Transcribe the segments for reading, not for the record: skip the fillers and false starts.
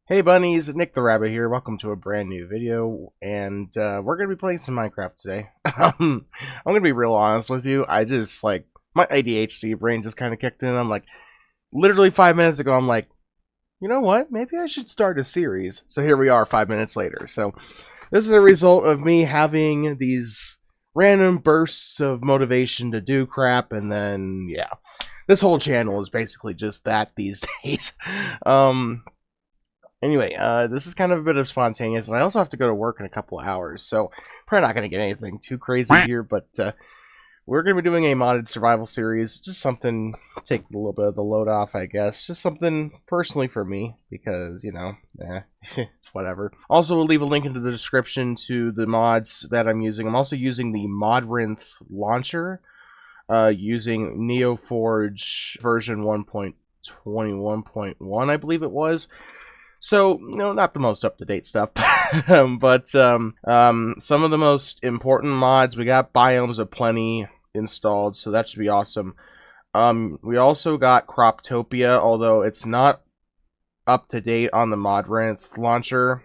Hey bunnies, Nick the Rabbit here. Welcome to a brand new video, and we're gonna be playing some Minecraft today. I'm gonna be real honest with you. I just my ADHD brain just kind of kicked in. I'm like, literally 5 minutes ago, I'm like, you know what? Maybe I should start a series. So here we are, 5 minutes later. So this is a result of me having these random bursts of motivation to do crap, and then yeah, this whole channel is basically just that these days. Um, Anyway, this is kind of a bit of spontaneous, and I also have to go to work in a couple of hours, so probably not going to get anything too crazy here, but we're going to be doing a modded survival series, just something to take a little bit of the load off, I guess, just something personally for me, because, it's whatever. Also, we'll leave a link into the description to the mods that I'm using. I'm also using the Modrinth launcher, using NeoForge version 1.21.1, I believe it was. So, not the most up-to-date stuff, but some of the most important mods. We got Biomes Aplenty installed, so that should be awesome. We also got Croptopia, although it's not up-to-date on the Modrinth launcher.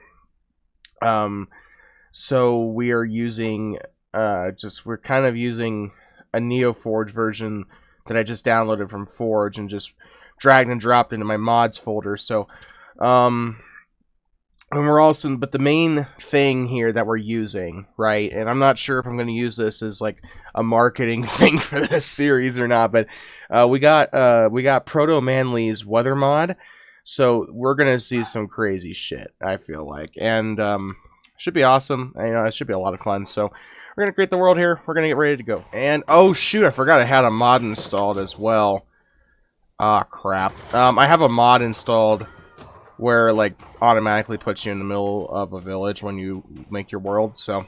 So we are using, we're kind of using a NeoForge version that I just downloaded from Forge and just dragged and dropped into my mods folder, so and we're also, but the main thing here that we're using, right, and I'm not sure if I'm going to use this as like a marketing thing for this series or not, but we got Proto Manly's weather mod, so we're going to see some crazy shit, I feel like, and should be awesome. It should be a lot of fun. So we're going to create the world here. We're going to get ready to go. And oh shoot, I forgot I had a mod installed as well. Ah, crap. I have a mod installed where like automatically puts you in the middle of a village when you make your world, so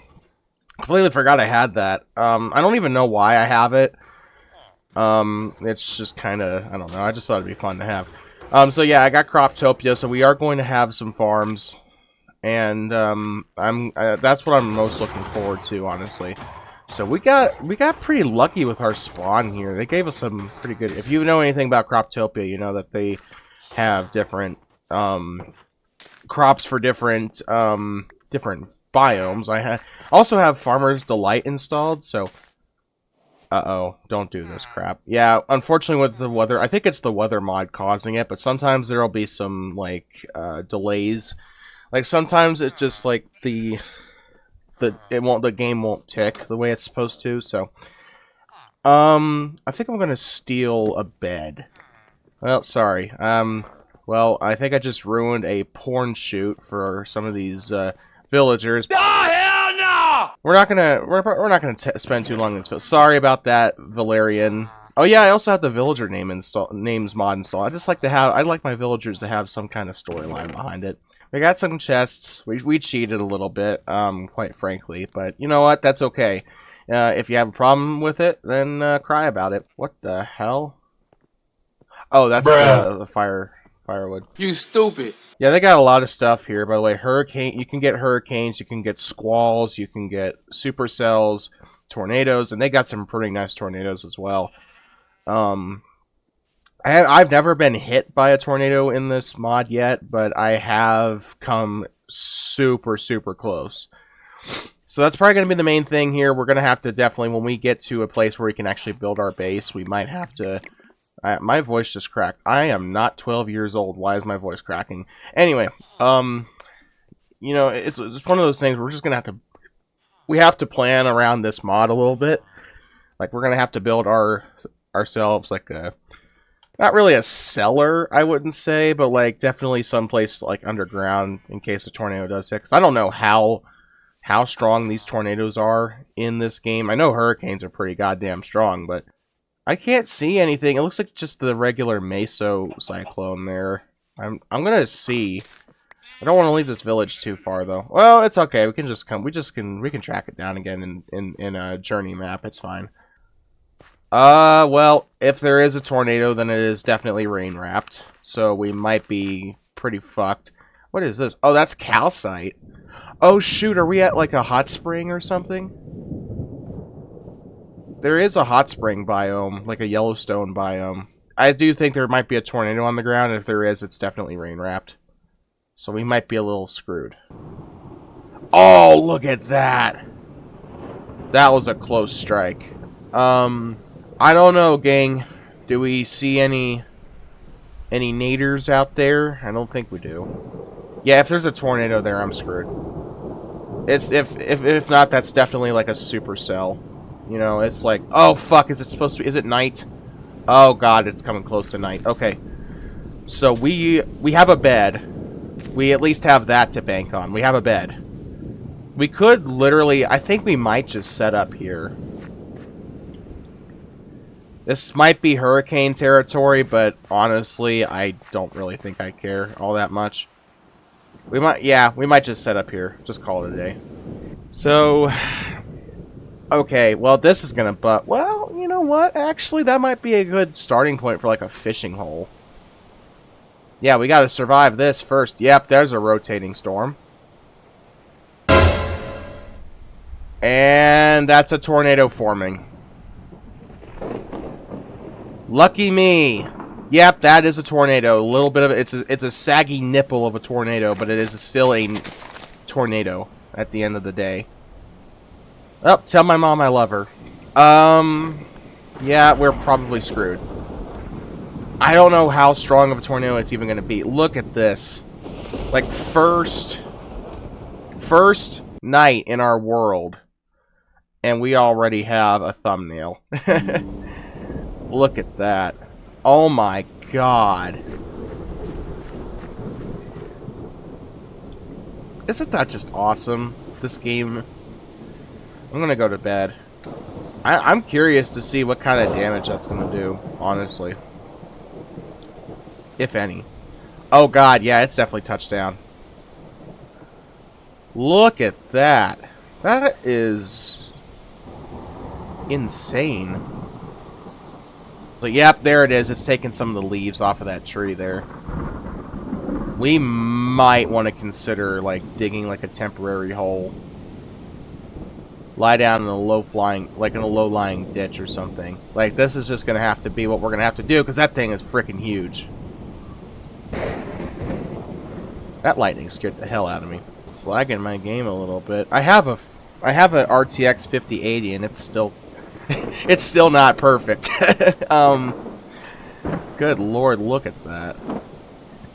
completely forgot I had that. I don't even know why I have it. It's just kind of, I don't know, I just thought it'd be fun to have. So yeah, I got Croptopia, so we are going to have some farms, and that's what I'm most looking forward to, honestly. So we got pretty lucky with our spawn here. They gave us some pretty good, if you know anything about Croptopia, you know that they have different crops for different biomes. I also have Farmer's Delight installed, so don't do this crap. Yeah, unfortunately with the weather, I think it's the weather mod causing it, but sometimes there'll be some like delays. Like sometimes it's just like the game won't tick the way it's supposed to, so I think I'm gonna steal a bed. Well, sorry. Well, I think I just ruined a porn shoot for some of these villagers. Oh hell no! We're not gonna spend too long in this video. Sorry about that, Valerian. Oh yeah, I also have the villager names mod installed. I just like to have, I like my villagers to have some kind of storyline behind it. We got some chests. We cheated a little bit, quite frankly, but you know what? That's okay. If you have a problem with it, then cry about it. What the hell? Oh, that's the firewood. You stupid. Yeah, they got a lot of stuff here. By the way, hurricane. You can get hurricanes. You can get squalls. You can get supercells, tornadoes, and they got some pretty nice tornadoes as well. I've never been hit by a tornado in this mod yet, but I have come super close. So that's probably going to be the main thing here. We're going to have to definitely, when we get to a place where we can actually build our base, we might have to. My voice just cracked. I am not 12 years old. Why is my voice cracking? Anyway, it's one of those things. We're just gonna have to. We have to plan around this mod a little bit. Like we're gonna have to build ourselves like a, not really a cellar, I wouldn't say, but like definitely someplace like underground in case a tornado does hit. Because I don't know how strong these tornadoes are in this game. I know hurricanes are pretty goddamn strong, but I can't see anything. It looks like just the regular meso cyclone there. I'm gonna see. I don't want to leave this village too far though. Well, it's okay. We can just come. We can track it down again in a journey map. It's fine. Well, if there is a tornado, then it is definitely rain wrapped. So we might be pretty fucked. What is this? Oh, that's calcite. Oh shoot, are we at like a hot spring or something? There is a hot spring biome, like a Yellowstone biome. I do think there might be a tornado on the ground, and if there is, it's definitely rain wrapped. So we might be a little screwed. Oh, look at that! That was a close strike. I don't know, gang. Do we see any naders out there? I don't think we do. Yeah, if there's a tornado there, I'm screwed. It's if not, that's definitely like a supercell. You know, it's like, oh fuck, is it supposed to be? Is it night? Oh god, it's coming close to night. Okay, so we have a bed. We at least have that to bank on. We have a bed. We could literally, I think we might just set up here. This might be hurricane territory, but honestly, I don't really think I care all that much. We might just set up here. Just call it a day. So, okay, well, this is gonna well, you know what? Actually, that might be a good starting point for like a fishing hole. Yeah, we gotta survive this first. Yep, there's a rotating storm. And that's a tornado forming. Lucky me. Yep, that is a tornado. A little bit of it's a saggy nipple of a tornado, but it is still a tornado at the end of the day. Oh, tell my mom I love her. Yeah, we're probably screwed. I don't know how strong of a tornado it's even going to be. Look at this. Like, first night in our world, and we already have a thumbnail. Look at that. Oh my god. Isn't that just awesome? This game. I'm gonna go to bed. I'm curious to see what kind of damage that's gonna do, honestly. If any. Oh god, yeah, it's definitely touchdown. Look at that. That is insane. But yep, there it is. It's taking some of the leaves off of that tree there. We might want to consider like digging like a temporary hole. Lie down in a low-lying ditch or something. Like, this is just gonna have to be what we're gonna have to do, because that thing is freaking huge. That lightning scared the hell out of me. It's lagging my game a little bit. I have an RTX 5080, and it's still it's still not perfect. Good lord, look at that. I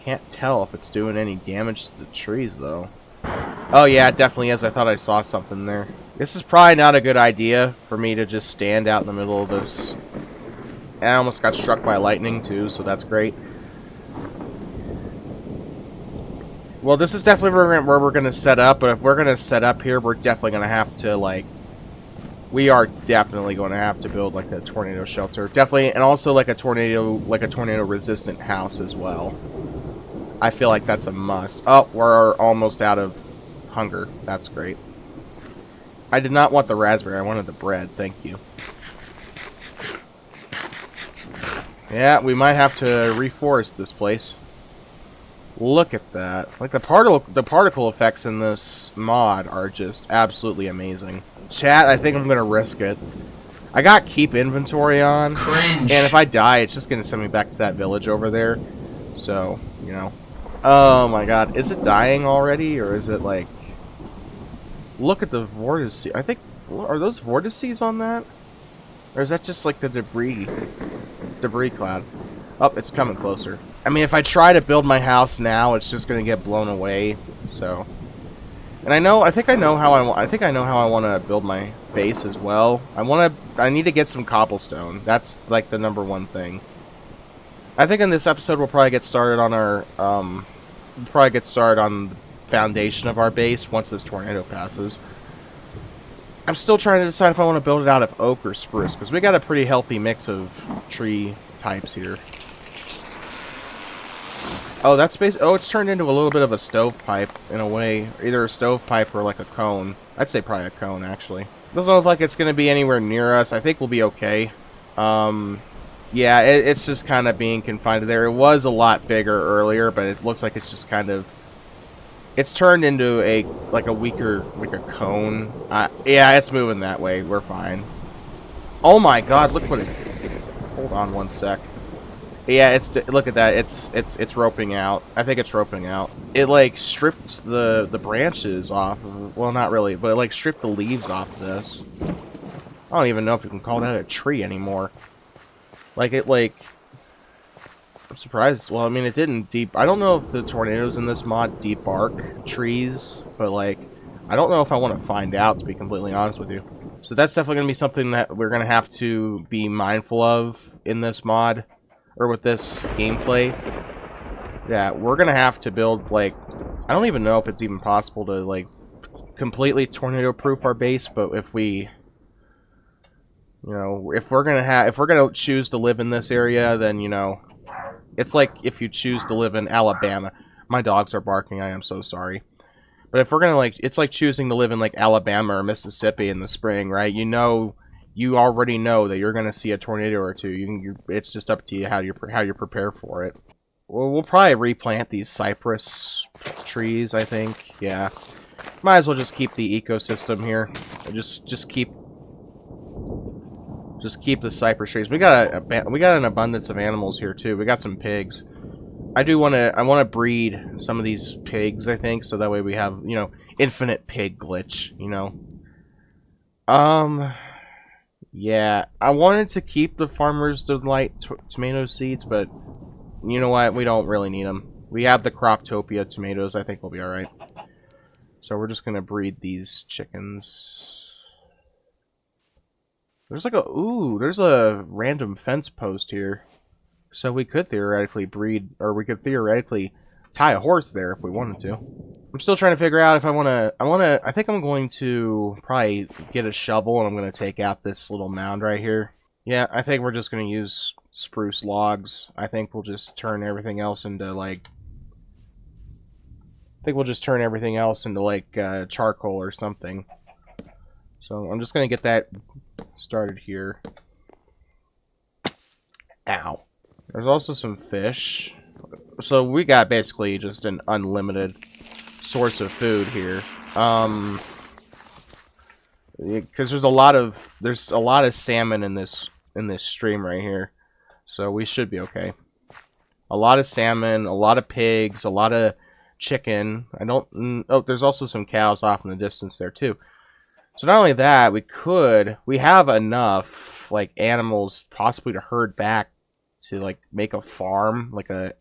can't tell if it's doing any damage to the trees though. Oh yeah, it definitely is. I thought I saw something there. This is probably not a good idea for me to just stand out in the middle of this. I almost got struck by lightning too, so that's great. Well, this is definitely where we're going to set up, but if we're going to set up here, we're definitely going to have to, like... We are definitely going to have to build, like, a tornado shelter. Definitely, and also, like a tornado-resistant house as well. I feel like that's a must. Oh, we're almost out of hunger. That's great. I did not want the raspberry. I wanted the bread. Thank you. Yeah, we might have to reforest this place. Look at that. Like, the particle effects in this mod are just absolutely amazing. Chat, I think I'm going to risk it. I got keep inventory on. Cringe. And if I die, it's just going to send me back to that village over there. So, you know. Oh my god. Is it dying already? Or is it like... Look at the vortices. I think... Are those vortices on that? Or is that just like the debris cloud? Oh, it's coming closer. I mean, if I try to build my house now, it's just gonna get blown away. So, and I think I know how I want to build my base as well. I need to get some cobblestone. That's like the #1 thing. I think in this episode we'll probably get started on our on the foundation of our base once this tornado passes. I'm still trying to decide if I want to build it out of oak or spruce, because we got a pretty healthy mix of tree types here. Oh, that's it's turned into a little bit of a stovepipe in a way. Either a stovepipe or like a cone. I'd say probably a cone, actually. Doesn't look like it's going to be anywhere near us. I think we'll be okay. Yeah, it's just kind of being confined to there. It was a lot bigger earlier, but it looks like it's just kind of... It's turned into a weaker, like a cone. Yeah, it's moving that way. We're fine. Oh my god, look what it... Hold on one sec. Yeah, look at that. It's roping out. I think it's roping out. It like stripped the branches off of, well, not really, but it like stripped the leaves off of this. I don't even know if you can call that a tree anymore. Like it like I'm surprised. Well, I mean, it didn't deep. I don't know if the tornadoes in this mod debark trees, but like I don't know if I want to find out, to be completely honest with you. So that's definitely going to be something that we're going to have to be mindful of in this mod, or with this gameplay. Yeah, we're going to have to build, like, I don't even know if it's even possible to, like, completely tornado-proof our base, but if we, you know, if we're going to choose to live in this area, then, you know, it's like if you choose to live in Alabama. My dogs are barking, I am so sorry. But if we're gonna like, it's like choosing to live in like Alabama or Mississippi in the spring, right? You know, you already know that you're gonna see a tornado or two. It's just up to you how you prepare for it. Well, we'll probably replant these cypress trees. I think, yeah. Might as well just keep the ecosystem here. Just keep the cypress trees. We got an abundance of animals here too. We got some pigs. I want to breed some of these pigs, I think, so that way we have, you know, infinite pig glitch, you know. Yeah, I wanted to keep the Farmer's Delight tomato seeds, but you know what? We don't really need them. We have the Croptopia tomatoes. I think we'll be alright. So we're just going to breed these chickens. There's like there's a random fence post here. So we could theoretically breed, or we could theoretically tie a horse there if we wanted to. I'm still trying to figure out if I think I'm going to probably get a shovel and I'm going to take out this little mound right here. Yeah, I think we're just going to use spruce logs. I think we'll just turn everything else into like, charcoal or something. So I'm just going to get that started here. Ow. There's also some fish. So we got basically just an unlimited source of food here. Because there's a lot of salmon in this stream right here. So we should be okay. A lot of salmon, a lot of pigs, a lot of chicken. Oh, there's also some cows off in the distance there too. So not only that, we have enough like animals possibly to herd back to like make a farm, like a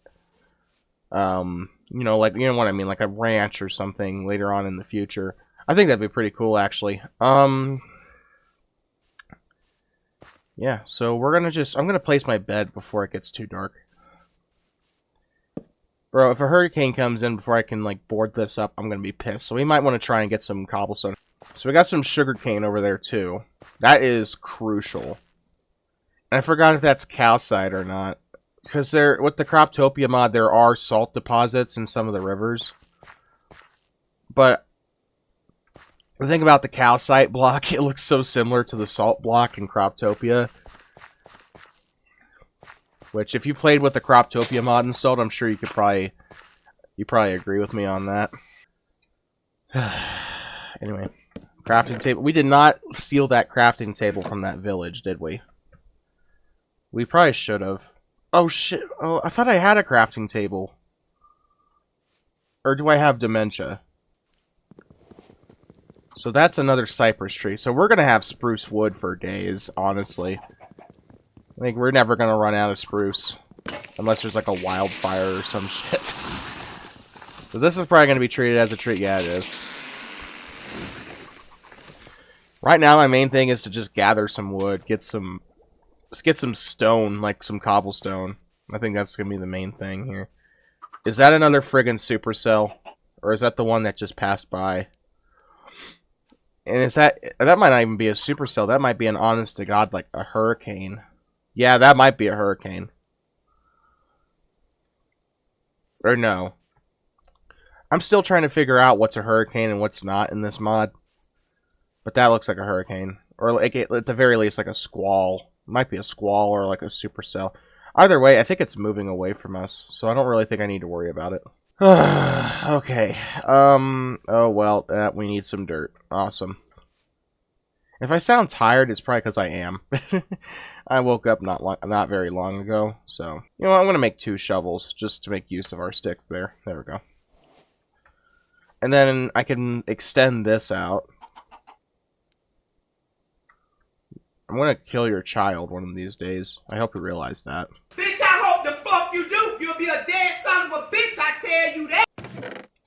you know what I mean, like a ranch or something later on in the future. I think that'd be pretty cool, actually. Yeah, so I'm gonna place my bed before it gets too dark. Bro, if a hurricane comes in before I can like board this up, I'm gonna be pissed. So we might want to try and get some cobblestone. So we got some sugarcane over there too. That is crucial. And I forgot if that's calcite or not. Because with the Croptopia mod, there are salt deposits in some of the rivers. But the thing about the calcite block, it looks so similar to the salt block in Croptopia. Which, if you played with the Croptopia mod installed, I'm sure you probably agree with me on that. Anyway, crafting table. We did not steal that crafting table from that village, did we? We probably should have. Oh shit, oh, I thought I had a crafting table. Or do I have dementia? So that's another cypress tree. So we're going to have spruce wood for days, honestly. I think we're never going to run out of spruce. Unless there's like a wildfire or some shit. So this is probably going to be treated as a tree. Yeah, it is. Right now my main thing is to just gather some wood. Let's get some stone, like some cobblestone. I think that's going to be the main thing here. Is that another friggin' supercell? Or is that the one that just passed by? And that might not even be a supercell. That might be an honest to God, like a hurricane. Yeah, that might be a hurricane. Or no. I'm still trying to figure out what's a hurricane and what's not in this mod. But that looks like a hurricane. Or like, at the very least, like a squall. It might be a squall or like a supercell. Either way, I think it's moving away from us. So I don't really think I need to worry about it. Okay. Oh well, we need some dirt. Awesome. If I sound tired, it's probably because I am. I woke up not very long ago, so you know what, I'm gonna make 2 shovels just to make use of our sticks there. There we go. And then I can extend this out. I'm gonna kill your child one of these days. I hope you realize that. Bitch, I hope the fuck you do. You'll be a dead son of a bitch, I tell you that.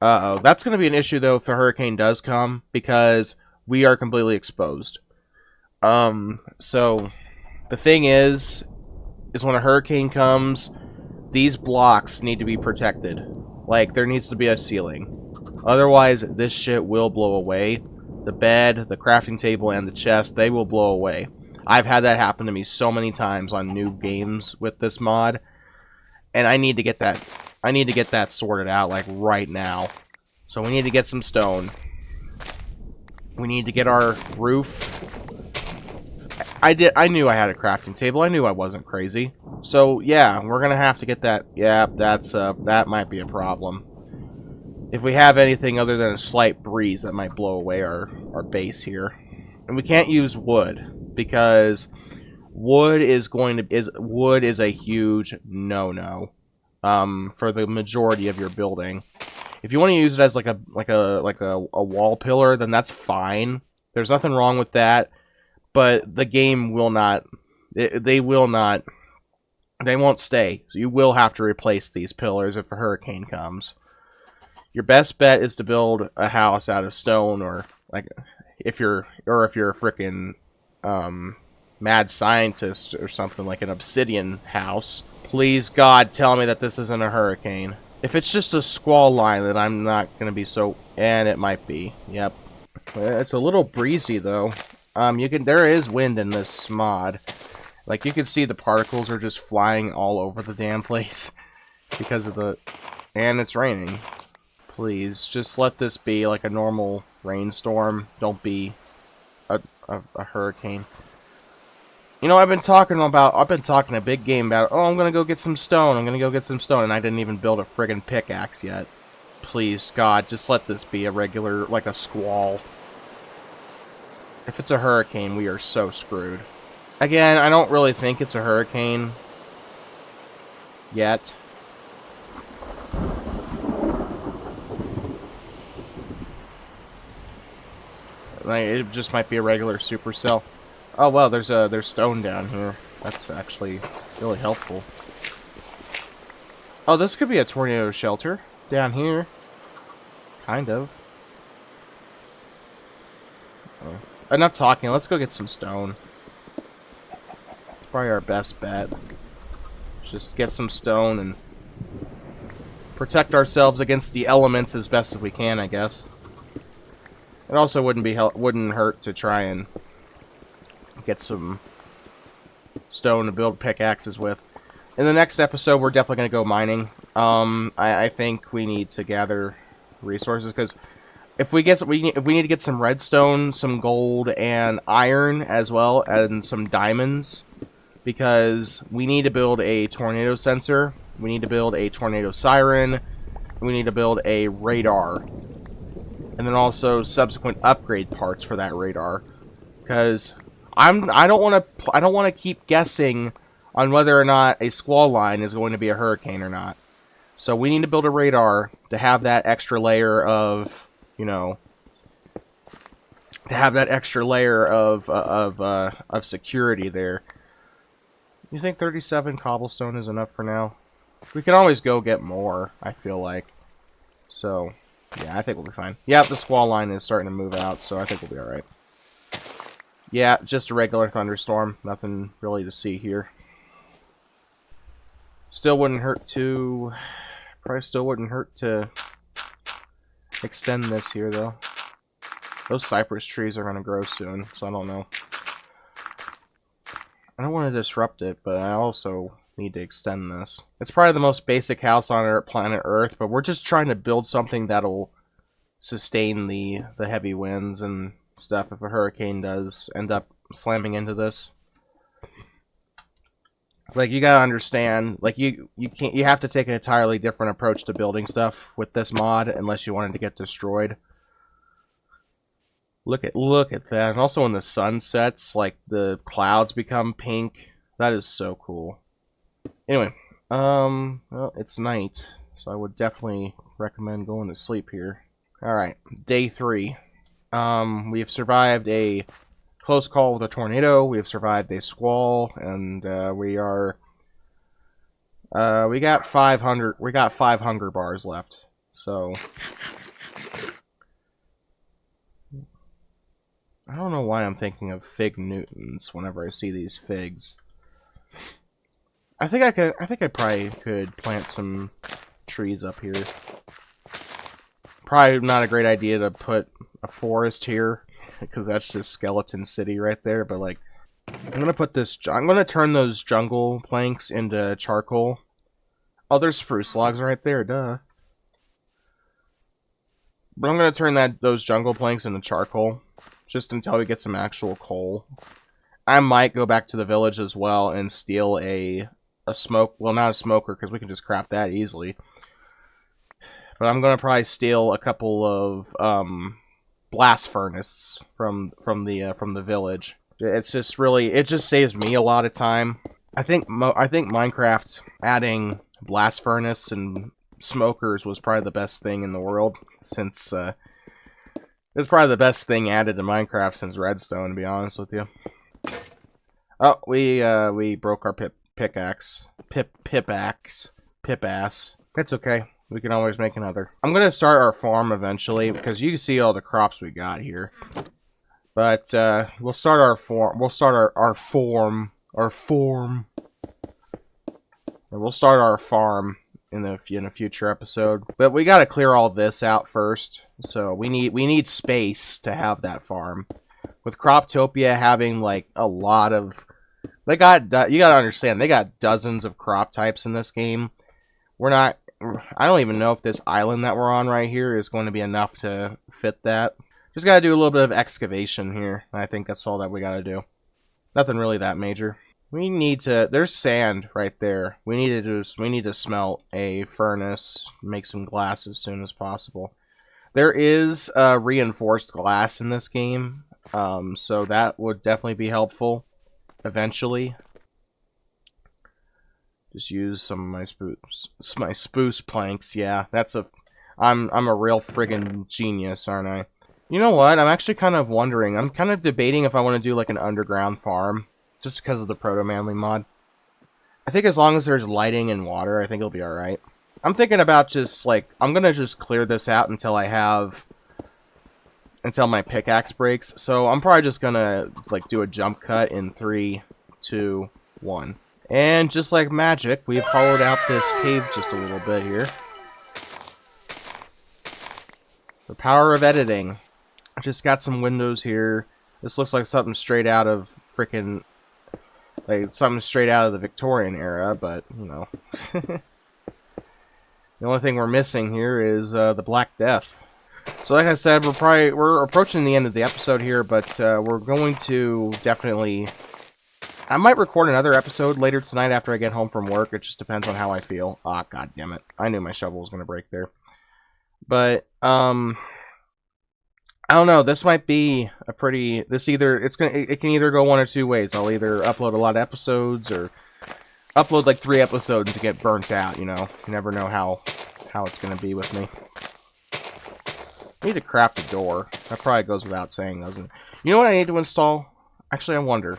Uh-oh. That's gonna be an issue, though, if a hurricane does come, because we are completely exposed. So, the thing is when a hurricane comes, these blocks need to be protected. Like, there needs to be a ceiling. Otherwise, this shit will blow away. The bed, the crafting table, and the chest, they will blow away. I've had that happen to me so many times on new games with this mod, and I need to get that sorted out, like, right now. So we need to get some stone. We need to get our roof. I knew I had a crafting table. I knew I wasn't crazy. So, yeah, we're gonna have to get that. Yeah, that might be a problem. If we have anything other than a slight breeze, that might blow away our base here. And we can't use wood, because wood is a huge no-no for the majority of your building. If you want to use it as like a wall pillar, then that's fine. There's nothing wrong with that. But the game will not. They won't stay. So you will have to replace these pillars if a hurricane comes. Your best bet is to build a house out of stone, or like if you're a freaking mad scientist or something, like an obsidian house. Please God, tell me that this isn't a hurricane. If it's just a squall line, then I'm not gonna be so. And it might be. Yep. It's a little breezy though. There is wind in this mod. Like, you can see the particles are just flying all over the damn place because of and it's raining. Please, just let this be like a normal rainstorm. Don't be a hurricane. You know, I've been talking a big game about, oh, I'm gonna go get some stone, and I didn't even build a friggin' pickaxe yet. Please, God, just let this be a regular, like a squall. If it's a hurricane, we are so screwed. Again, I don't really think it's a hurricane yet. Like, it just might be a regular supercell. Oh well, there's stone down here. That's actually really helpful. Oh, this could be a tornado shelter down here. Kind of. Oh. Enough talking. Let's go get some stone. It's probably our best bet. Just get some stone and protect ourselves against the elements as best as we can, I guess. It also wouldn't hurt to try and get some stone to build pickaxes with. In the next episode, we're definitely going to go mining. I think we need to gather resources, because if we need to get some redstone, some gold, and iron as well, and some diamonds, because we need to build a tornado sensor, we need to build a tornado siren, we need to build a radar, and then also subsequent upgrade parts for that radar, because I don't want to keep guessing on whether or not a squall line is going to be a hurricane or not. So we need to build a radar to have that extra layer of, you know, of security there. You think 37 cobblestone is enough for now? We can always go get more, I feel like. So, yeah, I think we'll be fine. Yeah, the squall line is starting to move out, so I think we'll be alright. Yeah, just a regular thunderstorm. Nothing really to see here. Still wouldn't hurt to extend this here, though. Those cypress trees are going to grow soon, so I don't know. I don't want to disrupt it, but I also need to extend this. It's probably the most basic house on planet Earth, but we're just trying to build something that'll sustain the heavy winds and stuff if a hurricane does end up slamming into this. Like, you gotta understand, like, you have to take an entirely different approach to building stuff with this mod, unless you want it to get destroyed. Look at that. And also when the sun sets, like the clouds become pink. That is so cool. Anyway, well, it's night, so I would definitely recommend going to sleep here. Alright, day 3. We have survived a close call with a tornado, we have survived a squall, and we got 5 hunger bars left. So I don't know why I'm thinking of Fig Newtons whenever I see these figs. I think I probably could plant some trees up here. Probably not a great idea to put a forest here, because that's just Skeleton City right there, but like, I'm gonna turn those jungle planks into charcoal. Oh, there's spruce logs right there, duh. But I'm gonna turn those jungle planks into charcoal, just until we get some actual coal. I might go back to the village as well and steal a smoke, well, not a smoker, because we can just craft that easily. But I'm gonna probably steal a couple of blast furnace from the village. It's just really, it just saves me a lot of time. I think Minecraft adding blast furnace and smokers was probably the best thing in the world, since it's probably the best thing added to Minecraft since Redstone, to be honest with you. Oh, we broke our pickaxe. Pipaxe. Pipass. That's okay. We can always make another. I'm gonna start our farm eventually, because you can see all the crops we got here. But we'll start our farm. We'll start our farm. And we'll start our farm in a future episode. But we gotta clear all this out first. So we need space to have that farm. With Croptopia having like a lot of, you gotta understand, they got dozens of crop types in this game. I don't even know if this island that we're on right here is going to be enough to fit that. Just gotta do a little bit of excavation here. I think that's all that we gotta do. Nothing really that major. There's sand right there. We need to smelt a furnace, make some glass as soon as possible. There is reinforced glass in this game, so that would definitely be helpful eventually. Just use some of my spruce planks. Yeah, I'm a real friggin' genius, aren't I? You know what? I'm actually kind of wondering. I'm kind of debating if I want to do like an underground farm, just because of the Proto-Manly mod. I think as long as there's lighting and water, I think it'll be all right. I'm thinking about just like, I'm gonna just clear this out until my pickaxe breaks. So I'm probably just gonna like do a jump cut in 3, 2, 1. And just like magic, we've hollowed out this cave just a little bit here. The power of editing. I just got some windows here. This looks like something straight out of frickin', like something straight out of the Victorian era, but you know. The only thing we're missing here is the Black Death. So like I said, we're approaching the end of the episode here, but we're going to definitely, I might record another episode later tonight after I get home from work. It just depends on how I feel. Ah, god damn it. I knew my shovel was going to break there. But I don't know, this might be a pretty, it can either go one or two ways. I'll either upload a lot of episodes or upload like 3 episodes to get burnt out, you know. You never know how it's going to be with me. I need to craft a door. That probably goes without saying, doesn't it? You know what I need to install? Actually, I wonder.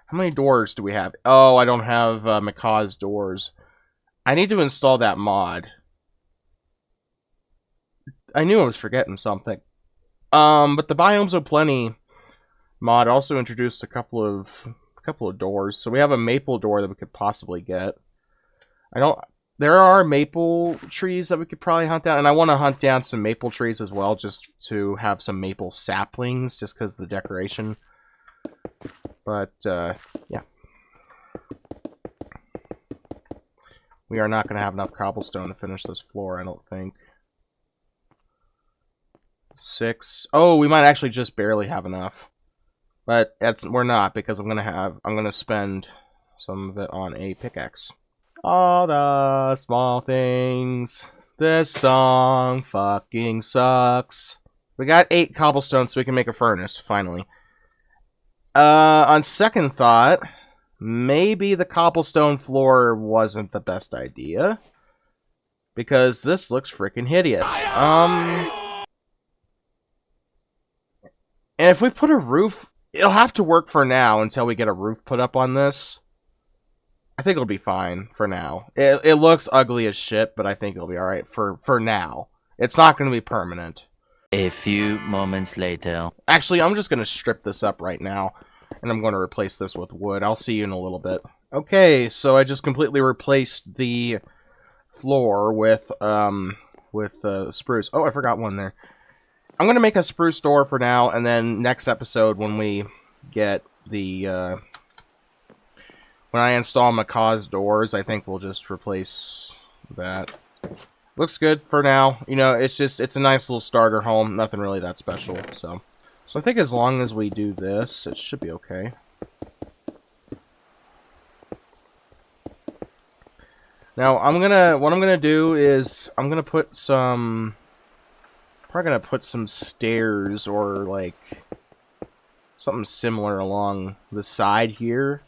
How many doors do we have? Oh, I don't have Macaw's doors. I need to install that mod. I knew I was forgetting something. But the Biomes O' Plenty mod also introduced a couple of doors. So we have a maple door that we could possibly get. There are maple trees that we could probably hunt down, and I want to hunt down some maple trees as well, just to have some maple saplings, just because of the decoration. But, yeah. We are not going to have enough cobblestone to finish this floor, I don't think. 6. Oh, we might actually just barely have enough. But we're not, because I'm gonna spend some of it on a pickaxe. All the small things. This song fucking sucks. We got 8 cobblestone so we can make a furnace, finally. On second thought, maybe the cobblestone floor wasn't the best idea. Because this looks freaking hideous. And if we put a roof, it'll have to work for now until we get a roof put up on this. I think it'll be fine for now. It looks ugly as shit, but I think it'll be alright for now. It's not going to be permanent. A few moments later. Actually, I'm just going to strip this up right now, and I'm going to replace this with wood. I'll see you in a little bit. Okay, so I just completely replaced the floor with spruce. Oh, I forgot one there. I'm going to make a spruce door for now, and then next episode when we get the when I install Macaw's doors, I think we'll just replace that. Looks good for now. You know, it's a nice little starter home. Nothing really that special. So I think as long as we do this, it should be okay. Now what I'm gonna do is I'm gonna put some, probably gonna put some stairs or like something similar along the side here.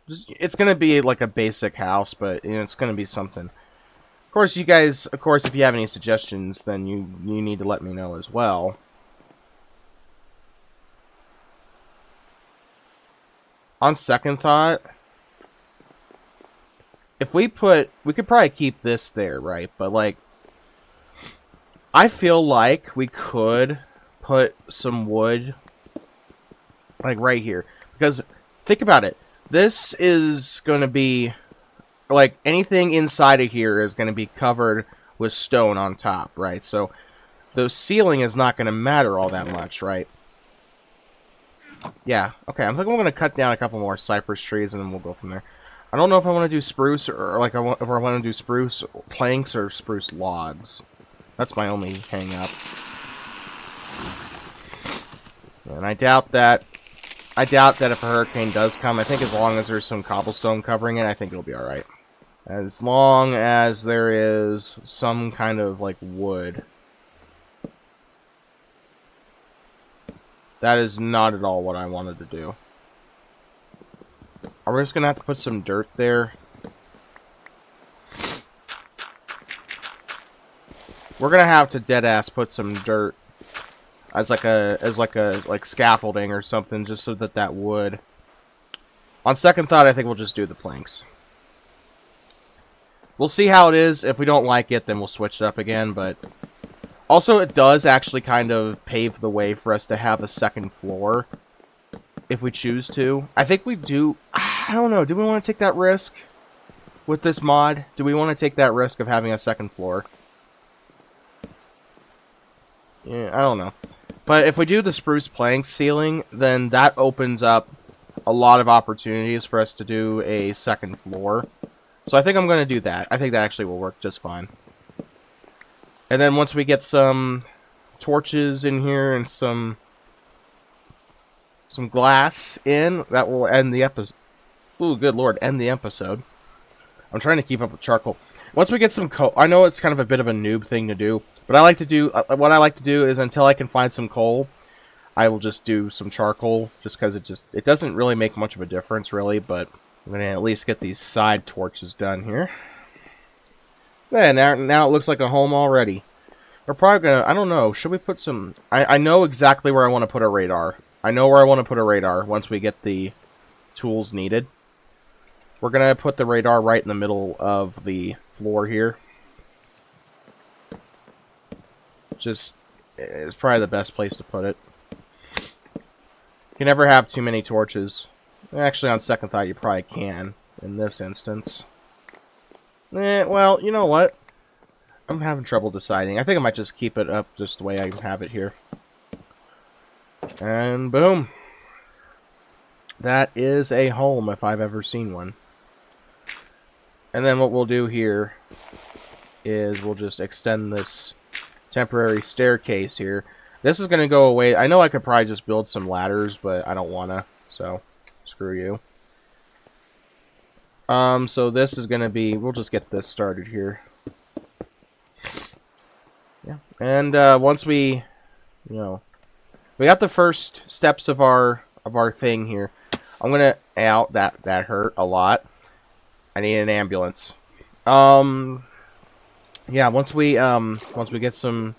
It's gonna be like a basic house, but you know, it's gonna be something. Of course, you guys, if you have any suggestions, then you need to let me know as well. On second thought, if we could probably keep this there, right? But like, I feel like we could put some wood like right here, because think about it. This is going to be, like, anything inside of here is going to be covered with stone on top, right? So the ceiling is not going to matter all that much, right? Yeah, okay, I think I'm going to cut down a couple more cypress trees and then we'll go from there. I don't know if I want to do spruce or like if I want to do spruce planks or spruce logs. That's my only hang up. And I doubt that if a hurricane does come, I think as long as there's some cobblestone covering it, I think it'll be alright. As long as there is some kind of, like, wood. That is not at all what I wanted to do. Are we just gonna have to put some dirt there? We're gonna have to deadass put some dirt as like scaffolding or something, just so that wood. On second thought, I think we'll just do the planks. We'll see how it is. If we don't like it, then we'll switch it up again, but also it does actually kind of pave the way for us to have a second floor if we choose to. I think we do. I don't know. Do we want to take that risk with this mod? Do we want to take that risk of having a second floor? Yeah, I don't know. But if we do the spruce plank ceiling, then that opens up a lot of opportunities for us to do a second floor. So I think I'm going to do that. I think that actually will work just fine. And then once we get some torches in here and some glass in, that will end the episode. Ooh, good lord, end the episode. I'm trying to keep up with charcoal. Once we get some coal, I know it's kind of a bit of a noob thing to do, but I like to do, what I like to do is until I can find some coal, I will just do some charcoal, just because it doesn't really make much of a difference, really, but I'm going to at least get these side torches done here. Yeah, now it looks like a home already. We're probably going to, I don't know, should we put some, I know exactly where I want to put a radar. I know where I want to put a radar once we get the tools needed. We're going to put the radar right in the middle of the floor here. Just, it's probably the best place to put it. You can never have too many torches. Actually, on second thought, you probably can in this instance. Well, you know what? I'm having trouble deciding. I think I might just keep it up just the way I have it here. And boom. That is a home if I've ever seen one. And then what we'll do here is we'll just extend this temporary staircase here. This is going to go away. I know I could probably just build some ladders, but I don't want to. So, screw you. So this is going to be, we'll just get this started here. Yeah. And once we you know, we got the first steps of our thing here. I'm gonna out that hurt a lot. I need an ambulance. Yeah, once we get some.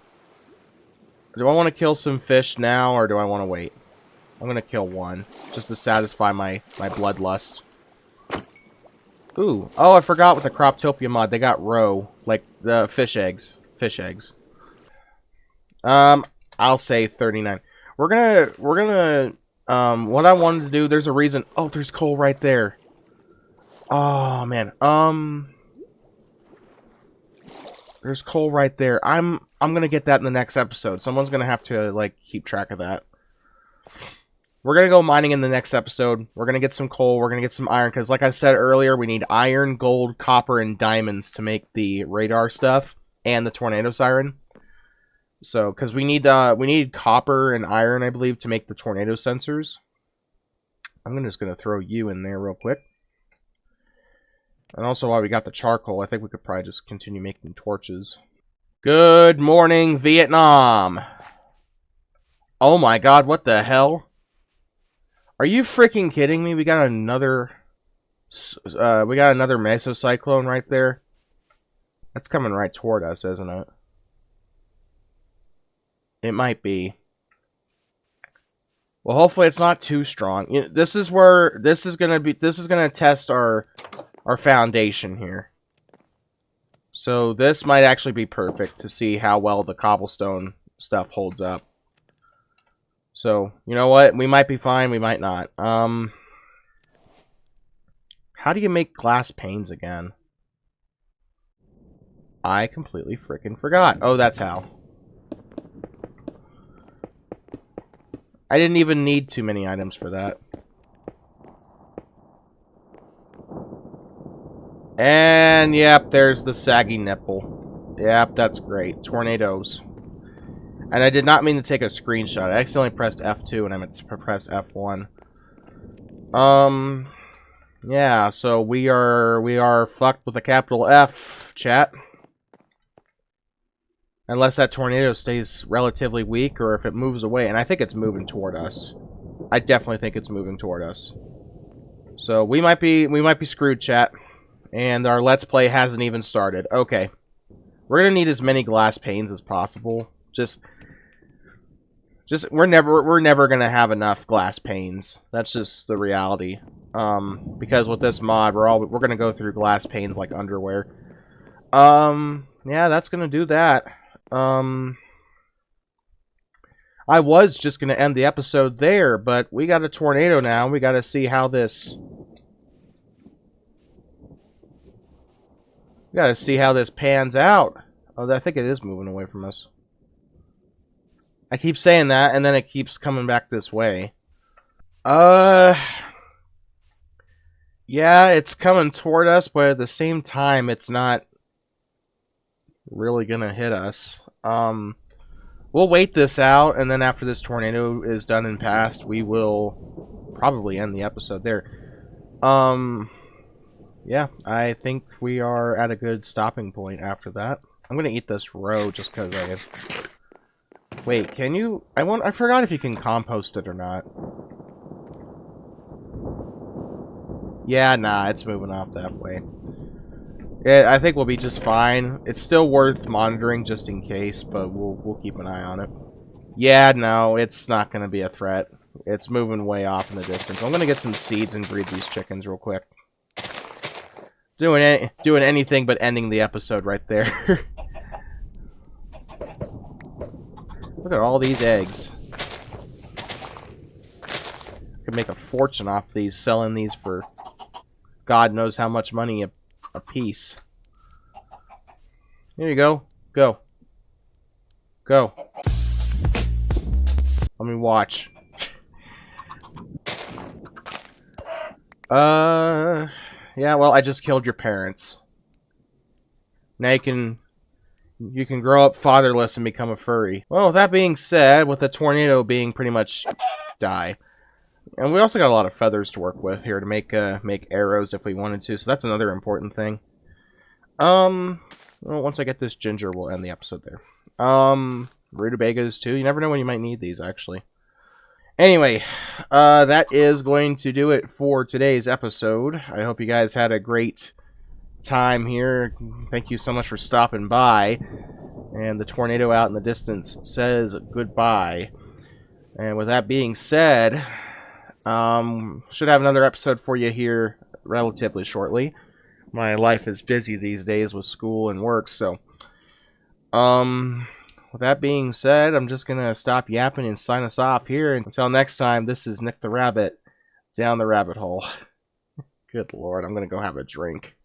Do I want to kill some fish now, or do I want to wait? I'm gonna kill one just to satisfy my bloodlust. Ooh, oh, I forgot with the Croptopia mod they got roe, like the fish eggs. Fish eggs. I'll say 39. We're gonna what I wanted to do. There's a reason. Oh, there's coal right there. Oh man. There's coal right there. I'm gonna get that in the next episode. Someone's gonna have to like keep track of that. We're gonna go mining in the next episode. We're gonna get some coal. We're gonna get some iron because, like I said earlier, we need iron, gold, copper, and diamonds to make the radar stuff and the tornado siren. So, because we need copper and iron, I believe, to make the tornado sensors. I'm just gonna throw you in there real quick. And also, while we got the charcoal, I think we could probably just continue making torches. Good morning, Vietnam! Oh my god, what the hell? Are you freaking kidding me? We got another mesocyclone right there. That's coming right toward us, isn't it? It might be. Well, hopefully it's not too strong. You know, this is gonna test our foundation here. So this might actually be perfect to see how well the cobblestone stuff holds up. So, you know what? We might be fine, we might not. How do you make glass panes again? I completely freaking forgot. Oh, that's how. I didn't even need too many items for that. And, yep, there's the saggy nipple. Yep, that's great. Tornadoes. And I did not mean to take a screenshot. I accidentally pressed F2 and I meant to press F1. Yeah, so we are fucked with a capital F, chat. Unless that tornado stays relatively weak or if it moves away. And I think it's moving toward us. I definitely think it's moving toward us. So we might be screwed, chat. And our Let's Play hasn't even started. Okay. We're gonna need as many glass panes as possible. Just we're never gonna have enough glass panes. That's just the reality. Because with this mod, we're gonna go through glass panes like underwear. Yeah, that's gonna do that. I was just gonna end the episode there, but we got a tornado now. We gotta see how this. We gotta see how this pans out. Oh, I think it is moving away from us. I keep saying that, and then it keeps coming back this way. Yeah, it's coming toward us, but at the same time, it's not really gonna hit us. We'll wait this out, and then after this tornado is done and passed, we will probably end the episode there. Yeah, I think we are at a good stopping point after that. I'm gonna eat this roe just because I have... Wait, can you... I forgot if you can compost it or not. Yeah, nah, it's moving off that way. Yeah, I think we'll be just fine. It's still worth monitoring just in case, but we'll keep an eye on it. Yeah, no, it's not gonna be a threat. It's moving way off in the distance. I'm gonna get some seeds and breed these chickens real quick. Doing anything but ending the episode right there. Look at all these eggs. Could make a fortune off these, selling these for God knows how much money a piece. Here you go. Go. Go. Let me watch. Yeah, well, I just killed your parents. Now you can grow up fatherless and become a furry. Well, with that being said, with the tornado being pretty much die, and we also got a lot of feathers to work with here to make arrows if we wanted to, so that's another important thing. Well, once I get this ginger, we'll end the episode there. Rutabagas too. You never know when you might need these, actually. Anyway, that is going to do it for today's episode. I hope you guys had a great time here. Thank you so much for stopping by. And the tornado out in the distance says goodbye. And with that being said, should have another episode for you here relatively shortly. My life is busy these days with school and work, so with that being said, I'm just gonna stop yapping and sign us off here. And until next time, this is Nick the Rabbit, down the rabbit hole. Good lord, I'm gonna go have a drink.